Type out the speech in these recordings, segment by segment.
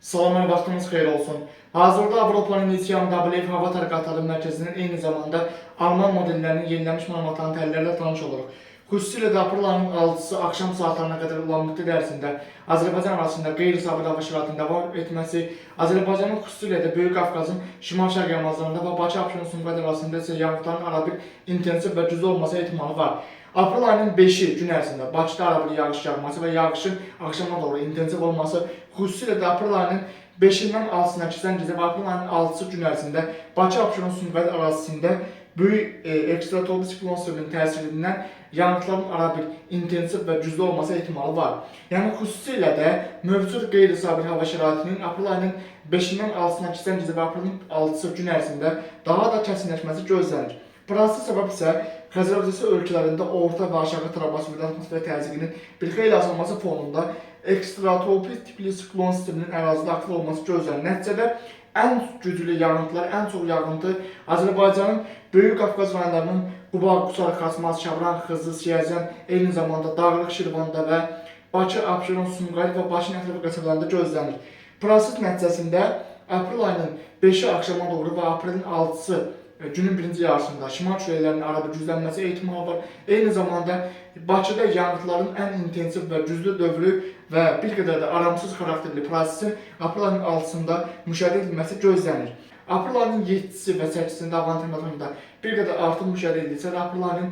Salamlar, vaxtınız xeyir olsun. Hazırda Avropanın inisiyan WF hava tərəqqatları mərkəzinin eyni zamanda Alman modellərinin yenilənmiş məlumatlarını təhlilərlə tanış oluruq. Xüsusilə də aprel ayının 6-sı axşam saatlarına qədər olan müddət ərzində Azərbaycan arasında qeyri-sabit hava şəraitinin davam etməsi, Azərbaycanın xüsusilə də Böyük Qafqazın şimal-şərq yamaclarında və Bakı-Abşeron Sumqayıt arasında isə yağıntıların arabir intensiv və güclü olması ehtimalı var. Aprel ayının 5-i gün ərzində Bakıda arabir yağış yağması və yağışın axşama doğru intensiv olması, xüsusilə də aprel ayının 5-dən 6-sına keçən gecə və aprel ayının 6-sı gün ərzində Bakı-Abşeron Sumqayıt arasında böyük ekstratropik siklon sisteminin təsirindən yağıntıların arabir intensiv və güclü olması ehtimalı var. Yəni xüsusilə də mövcud qeyri-sabit hava şəraitinin aprel ayının 5-dən 6-sına keçən gecə və aprelin 6-sı gün ərzində daha da kəsinləşməsi gözlənir. Burası səbəb isə Xəzər Dənizı ölkələrində orta və aşağı troposfer atmosfer təzyiqinin bir xeyli azalması fonunda ekstratropik tipli siklon sisteminin ərazidə aktiv olması gözlənir. Nəticədə ən güclü yağıntılar, ən çox yağıntı Azərbaycanın Böyük Qafqaz rayonlarının Quba, Qusar, Xasmaz, Şabran, Xızı, Siyəzən, eyni zamanda Dağlıq, Şirvanda və Bakı, Abşeron, Sumqayıt və Bakı ətrafı qəsəbələrində gözlənir. Proses nəticəsində aprel ayının 5-i axşama doğru və aprelin 6-sı günün birinci yarısında şimal küləklərinin arabir güclənməsi ehtimalı var. Eyni zamanda Bakıda yağıntıların ən intensiv və güclü dövrü və bir qədər də aramsız xarakterli prosesin aprel ayının 6-sında müşahidə edilməsi gözlənir. Aprel ayının 7-si və 8-sində havanın temperaturunda bir qədər artım müşahidə edilsə də aprel ayının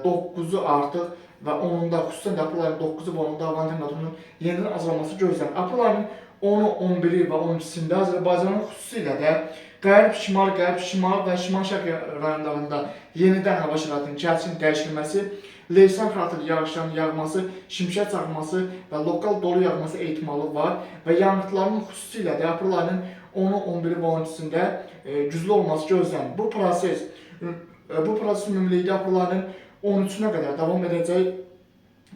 9-u artıq və 10-unda, xüsusən də aprel ayının 9-u və 10-unda havanın temperaturunun yenidən azalması gözlənir. Aprel ayının 10-u, 11-i və 12-sində Azərbaycanın xüsusilə də qərb, şimal və şimal-şərq rayonlarında yenidən hava şəraitinin kəskin dəyişilməsi, leysan xarakterli yağışların yağması, şimşək çaxması və lokal dolu yağması ehtimalı var və yağıntıların xüsusilə də aprel ayının 10-u, 11-i və 12-sində güclü olması gözlənir. Bu proses ümumilikdə aprel ayının 13-nə qədər davam edəcək.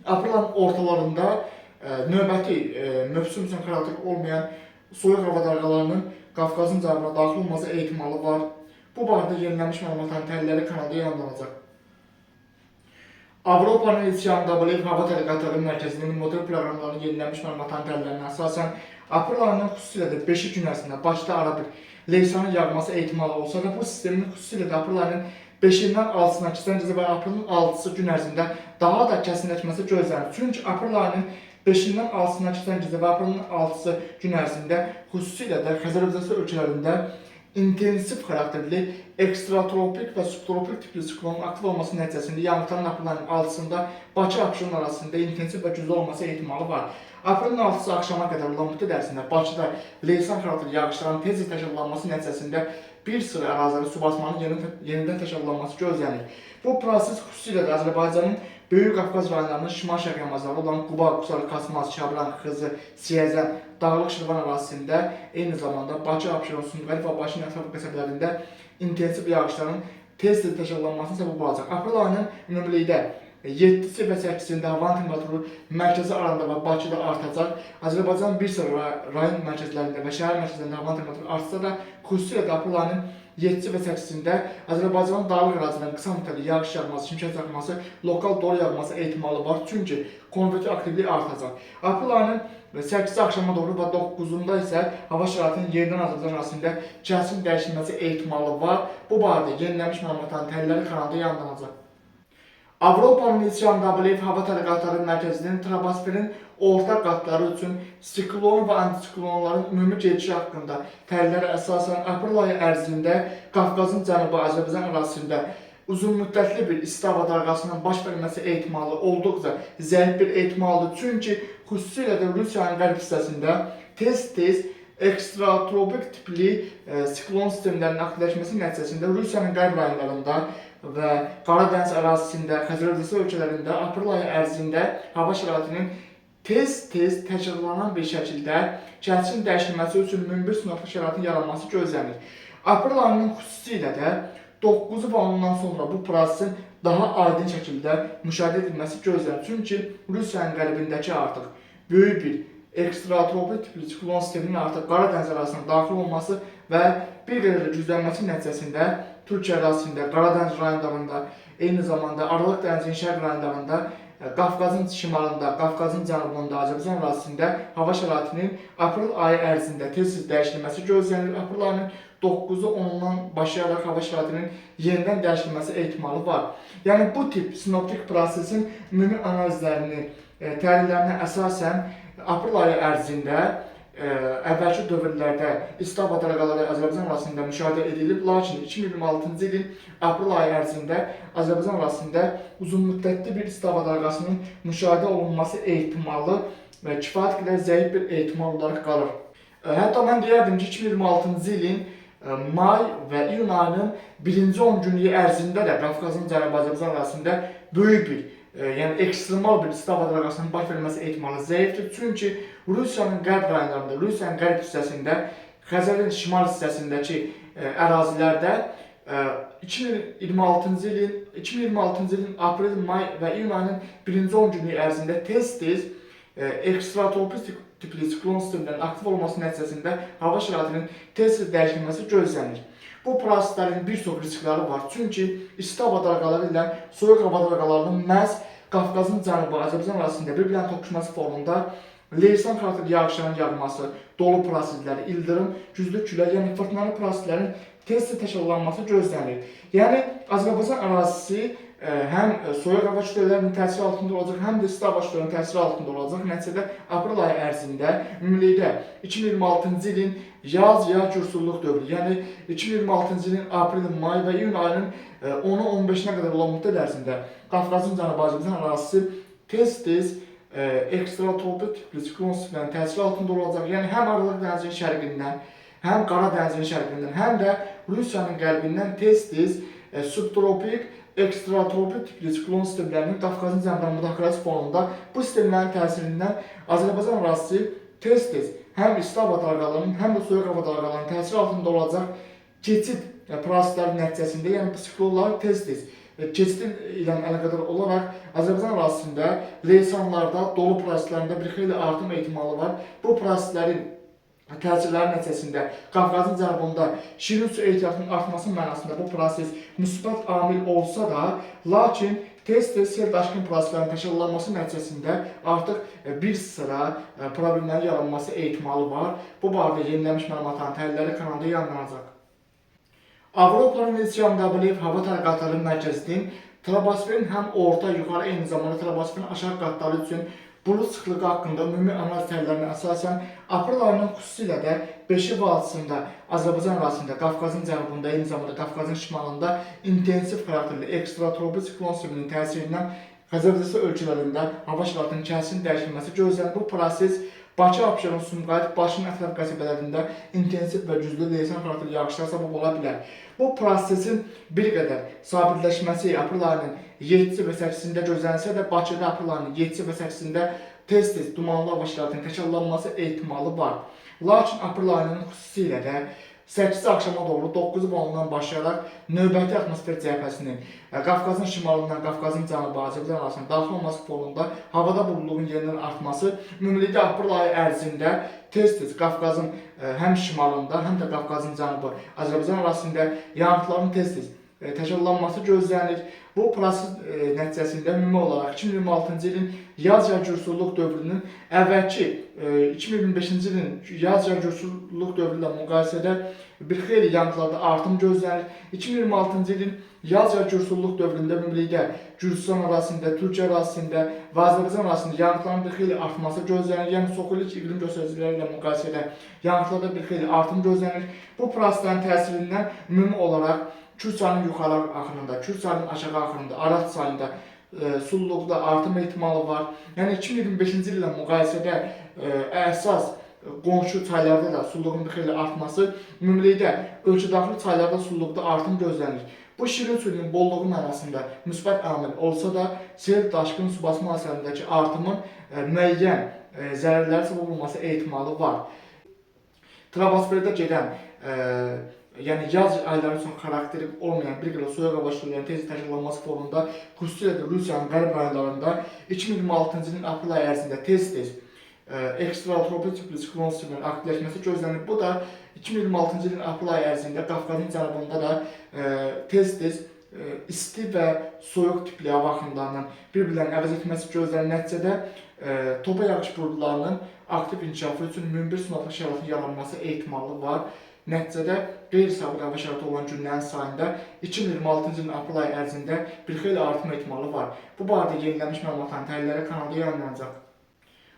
Aprel ayının ortalarında növbəti mövsüm üçün xarakter olmayan soyuq hava dalğalarının Qafqazın cənubuna daxil olması ehtimalı var. Bu barədə yenilənmiş məlumatların təhlilləri kanalda yayımlanacaq. Avropanın inisiyan WF hava tərəqqatları mərkəzinin model proqramlarının yenilənmiş məlumatların təhlillərinə əsasən aprel ayının xüsusilə də 5-i gün ərzində Bakıda arabir leysanın yağması ehtimalı olsa da bu sistemin xüsusilə də aprel ayının 5-dən 6-sına keçən gecə və aprelin 6-sı gün ərzində daha da kəsinləşməsi gözlənir. Çünki aprel ayının 5-dən 6-sına keçən gecə və aprelin 6-sı gün ərzində xüsusilə də Xəzər Dənizı ölkələrində intensiv xarakterli ekstratropik və subtropik tipli siklonun aktiv olması nəticəsində yağıntıların aprel ayının 6-sında Bakı-Abşeron arasında intensiv və güclü olması ehtimalı var. Aprelin 6-sı axşama qədər olan müddət ərzində Bakıda leysan xarakterli yağışların tez təşkillanması nəticəsində bir sıra ərazilərdə su basmanın yenidən təşkillanması gözlənir. Bu proses xüsusilə də Azərbaycanın Böyük Qafqaz rayonlarının şimal-şərq yamacları olan Quba, Qusar, Xasmaz, Şabran, Xızı, Siyəzən, Dağlıq, Şirvan arasında eyni zamanda Bakı, Abşeron, Sumqayıt və Bakı ətrafı qəsəbələrində intensiv yağışların tez-tez təşkillanmasına səbəb olacaq. Aprel ayının ümumilikdə 7-si və 8-sində havanın temperaturu mərkəzi arasında və Bakıda artacaq. Azərbaycanın bir sıra rayon mərkəzlərində və şəhər mərkəzlərində havanın temperaturu artsa da, xüsusilə də aprel ayının 7-si və 8-sində Azərbaycanın dağlıq ərazilərində qısa müddətli yağış yağması, şimşək çaxması, lokal dolu yağması ehtimalı var. Çünki konvektiv aktivlik artacaq. Aprel ayının 8-si axşama doğru və 9-unda isə hava şəraitinin yerindən Azərbaycan arasında kəskin dəyişilməsi ehtimalı var. Bu barədə yenilənmiş məlumatların təhlilləri kanalda yayımlanacaq. Avropanın inisiyan WF hava tərəqqatları mərkəzinin troposferin orta qatları üçün siklon və antisiklonların ümumi gedişi haqqında təhlillərə əsasən aprel ayı ərzində Qafqazın cənubu Azərbaycan arasında uzunmüddətli bir isti hava dalğasının baş verməsi ehtimalı olduqca zəif bir ehtimaldır. Çünki xüsusilə də Rusiyanın qərb hissəsində tez-tez ekstratropik tipli siklon sistemlərinin aktivləşməsi nəticəsində Rusiyanın qərb rayonlarında və Qara Dəniz ərazisində, Xəzər Dənizı ölkələrində aprel ayı ərzində hava şəraitinin tez-tez təkrarlanan bir şəkildə kəskin dəyişilməsi üçün ümumi bir sınaqlı şəraitin yaranması gözlənir. Aprel ayının xüsusilə də 9-u və 10-dan sonra bu prosesin daha aydın şəkildə müşahidə edilməsi gözlənir. Çünki Rusiyanın qərbindəki artıq böyük bir ekstratropik tipli siklon sisteminin artıq Qara Dəniz ərazisində daxil olması və bir qədər güclənməsi nəticəsində Türkiyə ərazisində, Qara Dəniz rayonlarında, eyni zamanda Aralıq dənizinin şərq rayonlarında Qafqazın şimalında, Qafqazın cənubunda, Azərbaycan ərazisində hava şəraitinin aprel ayı ərzində tez-tez dəyişilməsi gözlənilir. Aprel ayının 9-u 10-dan başlayaraq hava şəraitinin yenidən dəyişilməsi ehtimalı var. Yəni bu tip sinoptik prosesin ümumi analizlərini, təhlillərinə əsasən aprel ayı ərzində əvvəlki dövrlərdə isti hava dalğaları Azərbaycan ərazisində müşahidə edilib, lakin 2026-cı ilin aprel ayı ərzində Azərbaycan ərazisində uzunmüddətli bir isti hava dalğasının müşahidə olunması ehtimalı və kifayət qədər zəif bir ehtimal olaraq qalır. Hətta mən deyərdim ki, 2026-cı ilin may və iyun ayının birinci 10 günlüyü ərzində də Qafqazın Cənubi Azərbaycan ərazisində böyük bir yəni ekstremal bir isti hava dalğasının baş verməsi ehtimalı zəifdir. Çünki Rusiyanın qərb rayonlarında, Rusiyanın qərb hissəsində, Xəzərin şimal hissəsindəki ərazilərdə 2026-cı ilin aprel, may və iyun ayının birinci 10 günlüyü ərzində tez-tez ekstratropik tipli siklon sistemlərinin aktiv olması nəticəsində hava şəraitinin tez-tez dəyişilməsi gözlənilir. Bu proseslərin bir çox riskləri var. Çünki isti hava dalğaları ilə soyuq hava dalğalarının məhz Qafqazın cənubu Azərbaycan ərazisində bir-birinin toqquşması fonunda leysan xarakterli yağışların yağması, dolu prosesləri, ildırım, güclü külək, yəni fırtınalı proseslərin tez-tez təkrarlanması gözlənilir. Yəni Azərbaycan ərazisi həm soyuq hava kütlələrinin təsiri altında olacaq, həm də isti hava kütlələrinin təsiri altında olacaq. Nəticədə aprel ayı ərzində ümumilikdə 2026-cı ilin yaz-yay gürsulluq dövrü, yəni 2026-cı ilin aprel, may və iyun ayının 10-u 15-nə qədər olan müddət ərzində Qafqazın cənubi Azərbaycan ərazisi tez-tez ekstratropik tipli siklon sistemlərinin təsiri altında olacaq. Yəni həm Aralıq dənizinin şərqindən, həm Qara dənizinin şərqindən, həm də Rusiyanın qərbindən tez-tez subtropik, ekstratropik tipli siklon sistemlərinin Qafqazın cənubunda müdaxiləsi fonunda bu sistemlərin təsirindən Azərbaycan ərazisi tez-tez həm isti hava dalğalarının, həm də soyuq hava dalğalarının təsiri altında olacaq keçid prosesləri nəticəsində, yəni bu siklonlar tez-tez keçid ilə əlaqədar olaraq Azərbaycan ərazisində leysanlarda, dolu proseslərində bir xeyli artım ehtimalı var. Bu proseslərin təsirləri nəticəsində Qafqazın cənubunda şirin su ehtiyatının artması mənasında bu proses müsbət amil olsa da, lakin tez-tez sel daşqın proseslərinin təşkillanması nəticəsində artıq bir sıra problemlərin yaranması ehtimalı var. Bu barədə yenilənmiş məlumatların təhlilləri kanalda yayımlanacaq. Avropanın CMW hava tədqiqatları mərkəzinin troposferin həm orta, yuxarı, eyni zamanda troposferin aşağı qatları üçün bulut sıxlığı haqqında ümumi analiz təhlillərinə əsasən aprel ayının xüsusilə də 5-i və 6-sında Azərbaycan ərazisində, Qafqazın cənubunda, eyni zamanda Qafqazın şimalında intensiv xarakterli ekstratropik siklon sisteminin təsirindən Xəzər ölkələrində hava şəraitinin kəskin dəyişilməsi gözlənilir. Bu proses Bakı, Abşeron, Sumqayıt, Başın ətraf qəsəbələrində intensiv və güclü leysan xarakterli yağışlar səbəb ola bilər. Bu prosesin bir qədər sabitləşməsi aprel ayının 7-si və 8-sində gözlənilsə də Bakıda aprel ayının 7-si və 8-sində tez-tez dumanlı hava şəraitinin təkrarlanması ehtimalı var. Lakin aprel ayının xüsusilə də 8-ci axşama doğru 9-u ondan başlayaraq növbəti atmosfer cəbhəsinin Qafqazın şimalından Qafqazın cənubi Azərbaycan arasında daxil olması fonunda havada buludluğun yenidən artması ümumilikdə aprel ayı ərzində tez-tez Qafqazın həm şimalında, həm də Qafqazın cənubi Azərbaycan arasında yağıntıların tez-tez təkrarlanması gözlənilir. Bu proses nəticəsində ümumi olaraq 2026-cı ilin yaz-yay gürsulluq dövrünün əvvəlki 2025-ci ilin yaz-yay gürsulluq dövrü ilə müqayisədə bir xeyli yağıntılarda artım gözlənilir. 2026-cı ilin yaz-yay gürsulluq dövründə ümumilikdə Gürcistan arasında, Türkiyə arasında və Azərbaycan arasında yağıntıların bir xeyli artması gözlənilir. Yəni soxulluq iqlim göstəriciləri ilə müqayisədə yağıntılarda bir xeyli artım gözlənilir. Bu proseslərin təsirindən ümumi olaraq Kür çayının yuxarı axınında, Kür çayının aşağı axınında, Araz çayında sululuqda artım ehtimalı var. Yəni 2025-ci il ilə müqayisədə əsas qonşu çaylarda da sululuğun bir xeyli artması, ümumilikdə ölkədaxili çaylarda sululuqda artım gözlənilir. Bu şirin suyun bolluğu mənasında müsbət amil olsa da, sel, daşqın, su basma hadisələrindəki artımın müəyyən zərərləri səbəb olması ehtimalı var. Troposferdə gedən yəni yaz ayları üçün xarakteri olmayan bir qədər soyuq hava kütlələrinin tez təşkillanması fonunda xüsusilə də Rusiyanın qərb rayonlarında 2026-cı ilin aprel ayı ərzində tez-tez ekstratropik tipli siklon sisteminin aktivləşməsi gözlənilir. Bu da 2026-cı ilin aprel ayı ərzində Qafqazın cənubunda da tez-tez isti və soyuq tipli hava axınlarının bir-birlərini əvəz etməsi gözlənilən nəticədə topa yağış buludlarının aktiv inkişafı üçün mümbir sınaqlı şəraitinin yaranması ehtimalı var. Nəticədə qeyri-sabit hava şəraiti olan günlərin sayında 2026-cı ilin aprel ayı ərzində bir xeyli artma ehtimalı var. Bu barədə yenilənmiş məlumatların təhlilləri kanalda yayınlanacaq.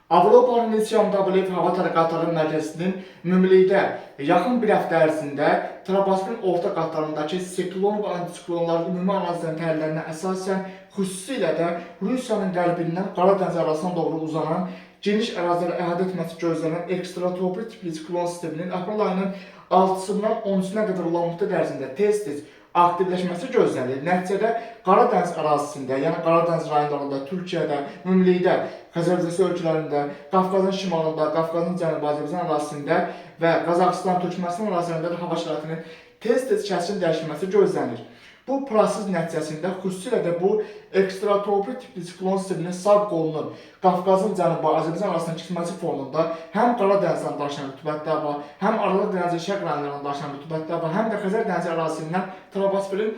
Avropa Organizasyon WF Hava Tərəqqatları Mərkəzinin ümumilikdə yaxın bir həftə ərzində troposferin orta qatlarındakı siklon və antisiklonların ümumi analizlərin təhlillərinə əsasən xüsusilə də Rusiyanın qərbindən Qara Dəniz arasına doğru uzanan geniş əraziləri əhatə etməsi gözlənilən ekstratropik tipli siklon sisteminin aprel ayının 6-sından 13-nə qədər olan müddət ərzində tez-tez aktivləşməsi gözlənilir. Nəticədə Qara Dəniz ərazisində, yəni Qara Dəniz rayonlarında, Türkiyədə, ümumilikdə Xəzərcəsi ölkələrində, Qafqazın şimalında, Qafqazın cənubi Azərbaycan ərazisində və Qazaxıstan, Türkmənistan ərazilərində də hava şəraitinin tez-tez kəskin dəyişilməsi gözlənilir. Bu proses nəticəsində xüsusilə də bu ekstratropik tipli siklon sisteminin sağ qolunun Qafqazın cənubi Azərbaycan arasında keçməsi fonunda həm Qara dənizdən daşınan rütubətli hava, həm Aralıq dənizi şərq rayonlarından daşınan rütubətli hava, həm də Xəzər dənizi ərazisindən troposferin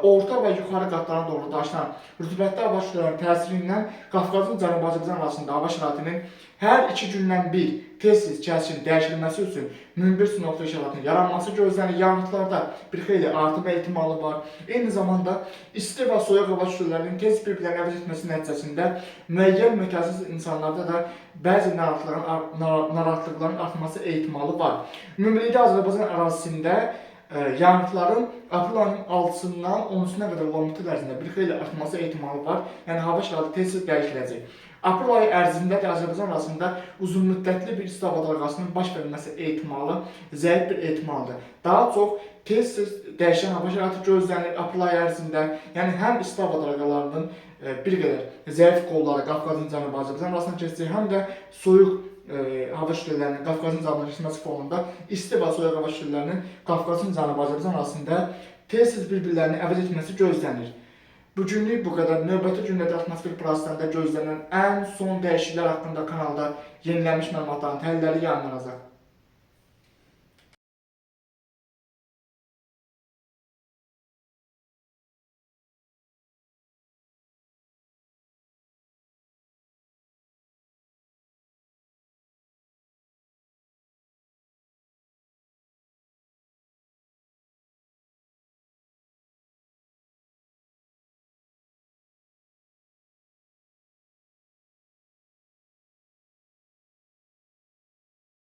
orta və yuxarı qatlarına doğru daşınan rütubətli hava kütlələrinin təsirindən Qafqazın cənubi Azərbaycan arasında hava şəraitinin hər 2 gündən bir tez-tez kəskin dəyişilməsi üçün mümbir sınaqlı şəraitinin yaranması gözlənilir. Yağıntılarda bir xeyli artım ehtimalı var. Eyni zamanda isti və soyuq hava kütlələrinin tez bir-birlərini əvəz etməsi nəticəsində müəyyən mütəxəssis insanlarda da bəzi narahatlıqların artması ehtimalı var. Ümumilikdə Azərbaycan ərazisində yağıntıların aprel ayının 6-sından 13-nə qədər olan müddət ərzində bir xeyli artması ehtimalı var. Yəni hava şəraiti tez-tez dəyişiləcək. Aprel ayı ərzində də Azərbaycan arasında uzunmüddətli bir isti hava dalğasının baş verməsi ehtimalı zəif bir ehtimaldır. Daha çox tez-tez dəyişən hava şəraiti gözlənilir aprel ayı ərzində. Yəni həm isti hava dalğalarının bir qədər zəif qolları Qafqazın cənubi Azərbaycan arasında keçəcək, həm də soyuq hava kütlələrinin Qafqazın cənubuna keçməsi fonunda isti və soyuq hava kütlələrinin Qafqazın cənubi Azərbaycan arasında tez-tez bir-birlərini əvəz etməsi gözlənilir. Bugünlük bu qədər. Növbəti günlərdə atmosfer proseslərində gözlənilən ən son dəyişikliklər haqqında kanalda yenilənmiş məlumatların təhlilləri yayımlanacaq.